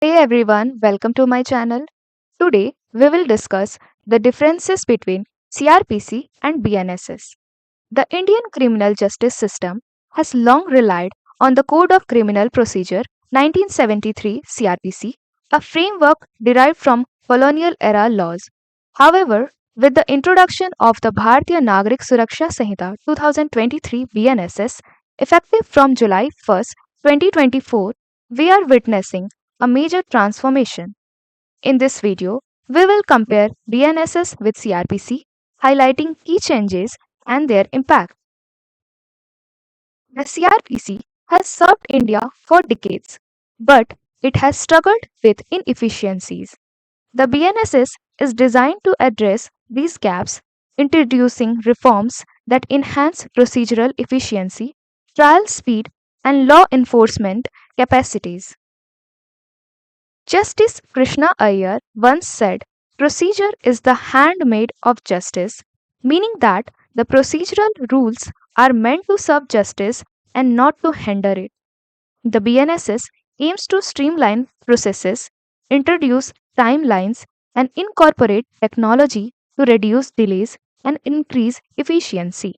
Hey everyone, welcome to my channel. Today we will discuss the differences between CRPC and BNSS. The Indian criminal justice system has long relied on the Code of Criminal Procedure 1973 CRPC, a framework derived from colonial era laws. However, with the introduction of the Bhartiya Nagrik Suraksha Sanhita 2023 BNSS, effective from July 1st, 2024, we are witnessing a major transformation. In this video, we will compare BNSS with CRPC, highlighting key changes and their impact. The CRPC has served India for decades, but it has struggled with inefficiencies. The BNSS is designed to address these gaps, introducing reforms that enhance procedural efficiency, trial speed, and law enforcement capacities. Justice Krishna Iyer once said, "Procedure is the handmaid of justice," meaning that the procedural rules are meant to serve justice and not to hinder it. The BNSS aims to streamline processes, introduce timelines, and incorporate technology to reduce delays and increase efficiency.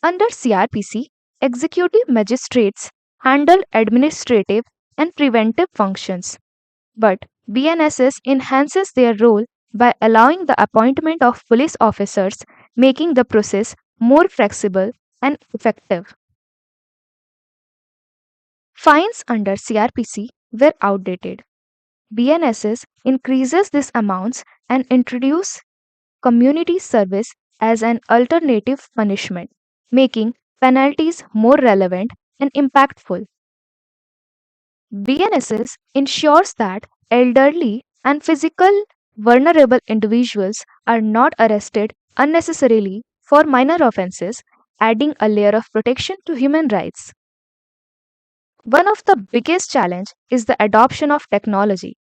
Under CRPC, executive magistrates handle administrative and preventive functions, but BNSS enhances their role by allowing the appointment of police officers, making the process more flexible and effective. Fines under CRPC were outdated. BNSS increases these amounts and introduces community service as an alternative punishment, making penalties more relevant and impactful. BNSS ensures that elderly and physical vulnerable individuals are not arrested unnecessarily for minor offenses, adding a layer of protection to human rights. One of the biggest challenges is the adoption of technology.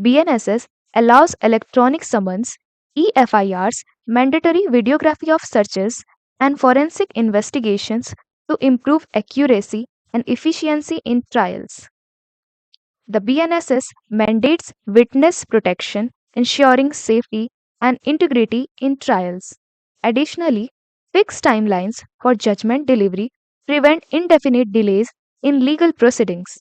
BNSS allows electronic summons, EFIRs, mandatory videography of searches, and forensic investigations to improve accuracy and efficiency in trials. The BNSS mandates witness protection, ensuring safety and integrity in trials. Additionally, fixed timelines for judgment delivery prevent indefinite delays in legal proceedings.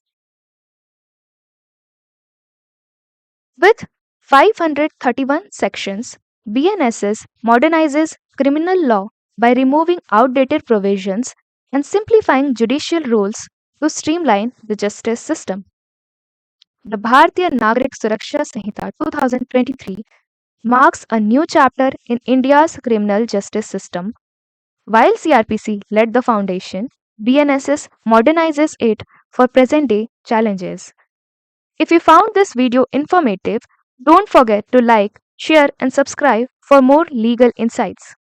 With 531 sections, BNSS modernizes criminal law by removing outdated provisions and simplifying judicial rules to streamline the justice system. The Bhartiya Nagrik Suraksha Sanhita 2023 marks a new chapter in India's criminal justice system. While CRPC led the foundation, BNSS modernizes it for present day challenges. If you found this video informative, don't forget to like, share, and subscribe for more legal insights.